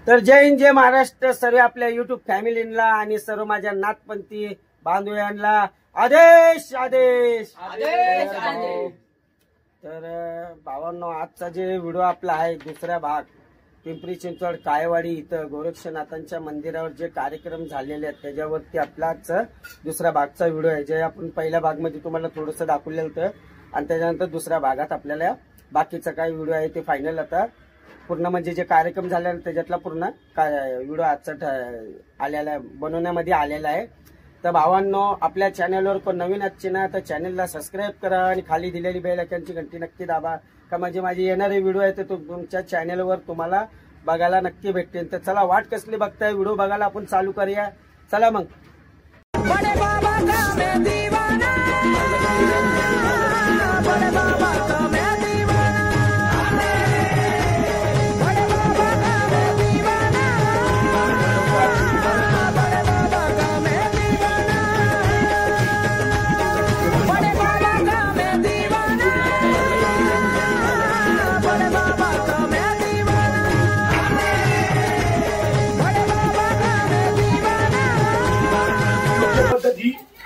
तर जय हिंद जय महाराष्ट्र सर्व आपल्या युट्यूब फॅमिलीला आणि सर्व माझ्या नाथपंथी बांधवांना आदेश आदेश आदेश। तर भावांनो, आजचा जे व्हिडिओ आपला आहे दुसरा भाग, पिंपरी चिंचवड काळेवाडी इथं गोरक्षनाथांच्या मंदिरावर जे कार्यक्रम झालेले आहेत त्याच्यावरती आपला आजचा दुसरा भागचा व्हिडिओ आहे। जे आपण पहिल्या भागमध्ये तुम्हाला थोडंसं दाखवलेलं होतं आणि त्याच्यानंतर दुसऱ्या भागात आपल्याला बाकीचा काय व्हिडिओ आहे ते फायनल आता पूर्ण म्हणजे जे कार्यक्रम झाले त्याच्यातला पूर्ण व्हिडिओ आजचा आलेला बनवण्यामध्ये आलेला आहे। तर भावांनो, आपल्या चॅनलवर कोण नवीन असचे ना तर चॅनलला सबस्क्राईब करा आणि खाली दिलेली बेल आयकॉनची घंटी नक्की दाबा, का म्हणजे माझे येणारे व्हिडिओ आहे ते तुमच्या चॅनलवर तुम्हाला बघायला नक्की भेटतील। तर चला, वाट कसली बघताय, व्हिडिओ बघायला आपण चालू करूया। चला मग।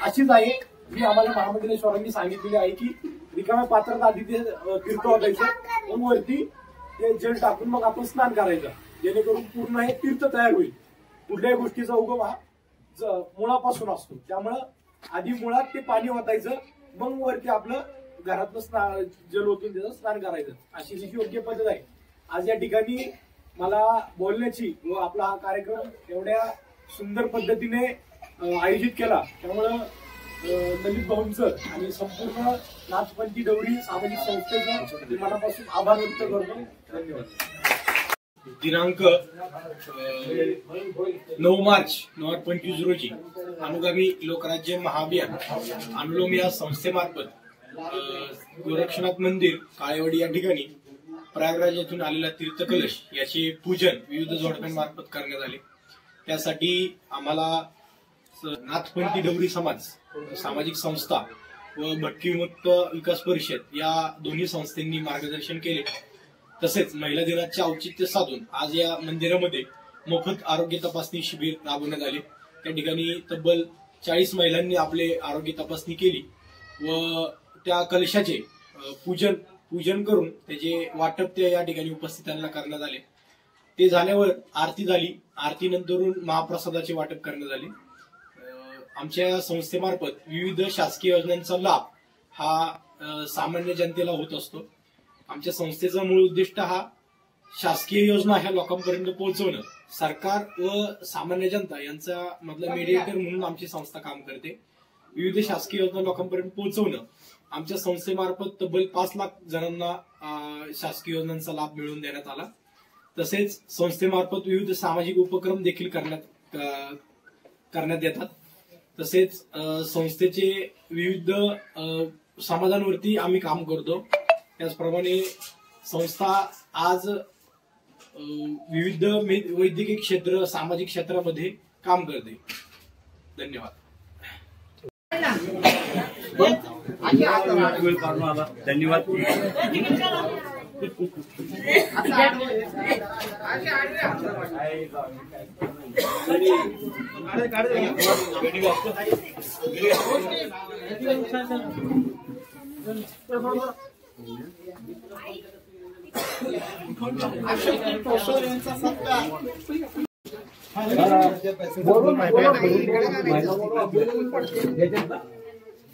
अशीच आहे मी आम्हाला महामंडलेश्वरांनी सांगितलेली आहे की रिकाम्या पात्रात आधी ते तीर्थ वाटायचं, मग वरती ते जल टाकून मग आपण स्नान करायचं, जेणेकरून पूर्ण हे तीर्थ तयार होईल। कुठल्याही गोष्टीचा उगम हा मुळापासून असतो, त्यामुळं आधी मुळात ते पाणी वाटायचं, मग वरती आपलं घरातलं स्नान जल ओतून त्याचं स्नान करायचं, अशी जी योग्य पद्धत आहे। आज या ठिकाणी मला बोलण्याची व आपला हा कार्यक्रम एवढ्या सुंदर पद्धतीने आयोजित केला, त्यामुळं ललित भाऊंचं आणि संपूर्ण नाथपंथी डवरी सामाजिक संस्थेचं मनापासून आभार व्यक्त करतो। धन्यवाद। दिनांक 9 मार्च 2025 रोजी अनुगामी लोकराज्य महाअभियान अनुलोम या संस्थेमार्फत गोरक्षनाथ मंदिर काळेवाडी या ठिकाणी प्रयागराज येथून आलेला तीर्थ कलश याचे पूजन विविध जोडप्यांमार्फत करण्यात आले। त्यासाठी आम्हाला नाथपंथी डवरी समाज सामाजिक संस्था व भटकी विमुक्त विकास परिषद या दोन्ही संस्थांनी मार्गदर्शन केले। तसेच महिला दिनाचे औचित्य साधून आज या मंदिरामध्ये मोफत आरोग्य तपासणी शिबिर राबवण्यात आले। त्या ठिकाणी तब्बल 40 महिलांनी आपले आरोग्य तपासणी केली व त्या कलशाचे पूजन करून त्याचे वाटप ते या ठिकाणी उपस्थितांना करण्यात आले। ते झाल्यावर आरती झाली, आरतीनंतरून महाप्रसादाचे वाटप करण्यात आले। आमच्या संस्थेमार्फत विविध शासकीय योजनांचा लाभ हा सामान्य जनतेला होत असतो। आमच्या संस्थेचा मूळ उद्दिष्ट हा शासकीय योजना ह्या लोकांपर्यंत पोहोचवणं, सरकार व सामान्य जनता यांचा मधला मीडिएटर म्हणून आमची संस्था काम करते। विविध शासकीय योजना लोकांपर्यंत पोहोचवणं, आमच्या संस्थेमार्फत तब्बल 5 लाख जणांना शासकीय योजनांचा लाभ मिळवून देण्यात आला। तसेच संस्थेमार्फत विविध सामाजिक उपक्रम देखील करण्यात येतात। तसेच संस्थेचे विविध समाजांवरती आम्ही काम करतो। त्याचप्रमाणे संस्था आज विविध वैद्यकीय क्षेत्र, सामाजिक क्षेत्रामध्ये काम करते। धन्यवाद। धन्यवाद।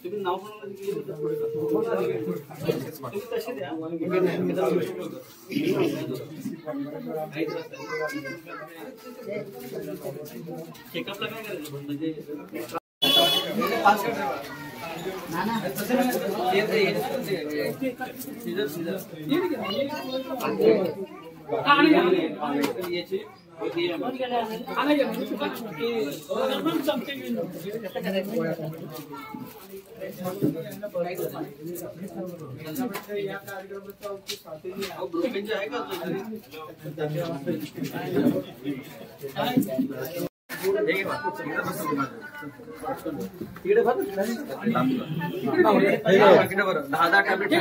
तुम्ही नाव चेकअपला काय करायचं म्हणजे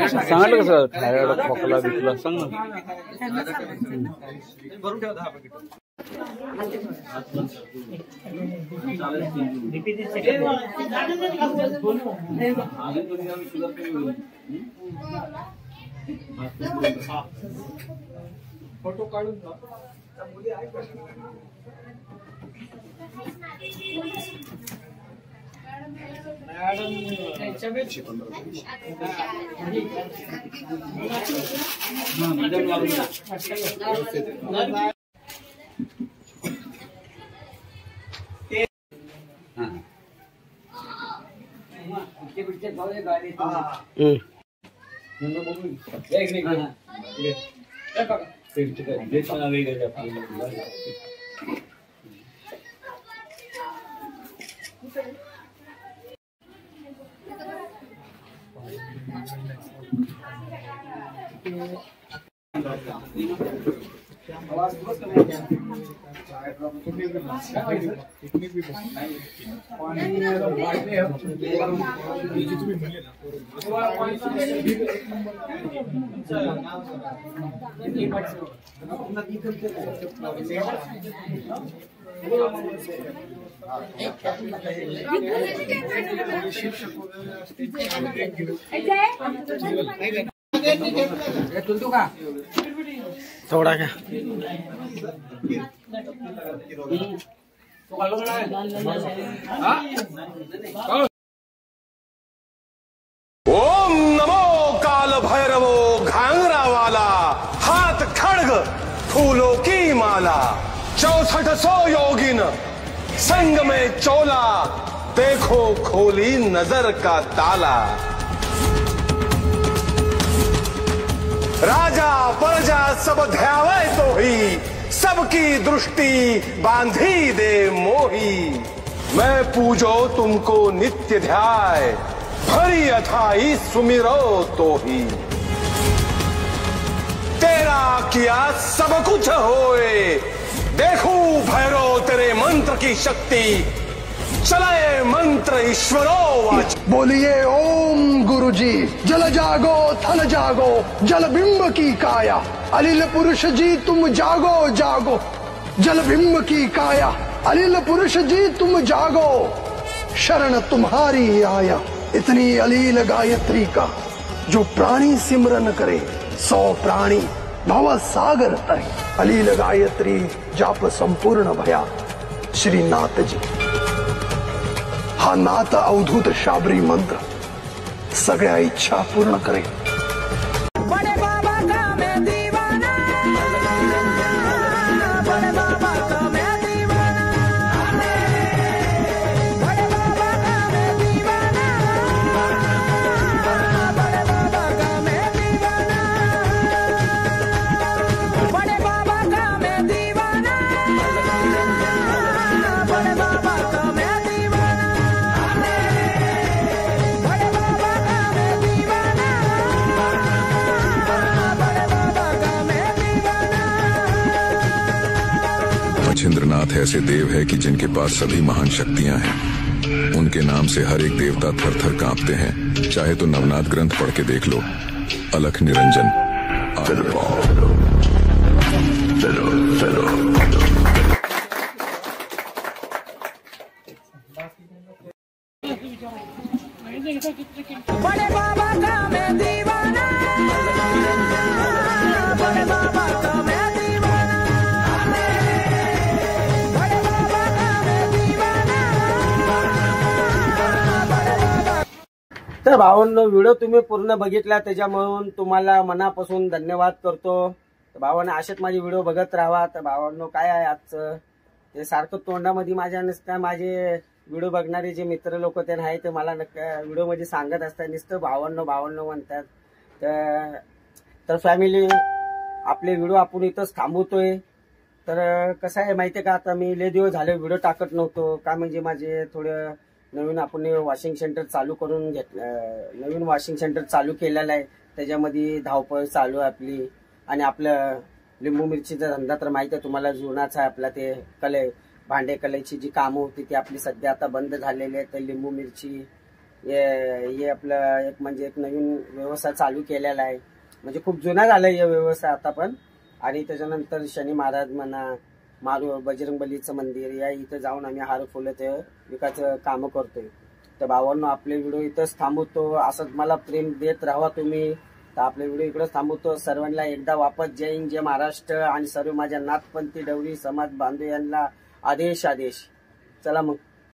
सांगितलं कसं थायरॉइड खोकला बिकला सांग ना. फोटो काढून थोड़ा क्या ओम नमो काल भैरवो घांगरा वाला, हाथ खड़ग फूलों की माला, 6400 योगिन संग में चोला, देखो खोली नजर का ताला। राजा प्रजा सब ध्यावे तो ही, सबकी दृष्टि बांधी दे मोही। मैं पूजो तुमको नित्य ध्याय, भरी अथाई सुमिरो तो ही। तेरा किया सब कुछ होए, देखूं भैरव तेरे मंत्र की शक्ति, चले मंत्र ईश्वरो वाच। बोलिए ओम गुरुजी। जल जागो थल जागो, जल बिंब की काया, अलिल पुरुष जी तुम जागो जागो, जल बिंब की काया, अलिल पुरुष जी तुम जागो, शरण तुम्हारी आया। इतनी अलील गायत्री का जो प्राणी सिमरन करे, 100 प्राणी भव सागर तरे। अलील गायत्री जाप संपूर्ण भया श्री नाथ जी। हा नाथ अवधूत शाबरी मंत्र सगळ्या इच्छा पूर्ण करे। बड़े बाबा का मैं दीवाना, बड़े बाबा का मैं दीवाना, बड़े बाबा का मैं दीवाना, बड़े बाबा का मैं दीवाना, बड़े बाबा का मैं दीवाना, बड़े बाबा का मैं मच्छिंद्रनाथ ऐसे देव है कि जिनके पास सभी महान शक्तियां हैं। उनके नाम से हर एक देवता थर थर कांपते हैं। चाहे तो नवनाथ ग्रंथ पढ़ के देख लो। अलख निरंजन बड़े बाबा का मैं दीवाना, बड़े बाबा का मैं दीवाना, बड़े बाबा का मैं दीवाना, बड़े बाबा। तर भावांनो, व्हिडिओ तुम्ही पूर्ण बघितला त्याच्यामुळे तुम्हाला मनापासून धन्यवाद करतो। तर भावांनो, असेच माझे व्हिडिओ बघत राहा। तर भावांनो, काय आहे आजचं ते सारखं तोंडामध्ये माझ्या नसतं, माझे व्हिडिओ बघणारे जे मित्र लोक ते नाही ते मला व्हिडिओ मध्ये सांगत असतात, नुसतं भावांनो भावांनो म्हणतात। तर फॅमिली, आपले व्हिडिओ आपण इथंच थांबवतोय। तर कसं आहे माहितीये का, आता मी लय दिवस झाले व्हिडिओ टाकत नव्हतो का, म्हणजे माझे थोडं नवीन आपण वॉशिंग सेंटर चालू करून घेतलं, नवीन वॉशिंग सेंटर चालू केलेलं आहे। त्याच्यामध्ये धावपळ चालू आहे आपली, आणि आपलं लिंबू मिरचीचा धंदा तर माहिती आहे तुम्हाला, जुनाच आहे आपला। ते भांडे कलेची जी कामं होती ती आपली सध्या आता बंद झालेली आहे। तर लिंबू मिरची हे आपलं एक म्हणजे एक नवीन व्यवसाय चालू केलेला आहे, म्हणजे खूप जुना झाला हे व्यवसाय आता पण। आणि त्याच्यानंतर शनी महाराज म्हणा, मारू बजरंगबलीचं मंदिर या इथं जाऊन आम्ही हार फुलं ते विकायचं काम करतोय. तर भावांनो आपले व्हिडिओ इथंच थांबवतो. असंच मला प्रेम देत राहा तुम्ही. तर आपले व्हिडिओ इकडेच थांबवतो. सर्वांना एकदा वापस जय हिंद जय महाराष्ट्र आणि सर्व माझ्या नाथपंथी डवरी समाज बांधव यांना आदेश. चला मग.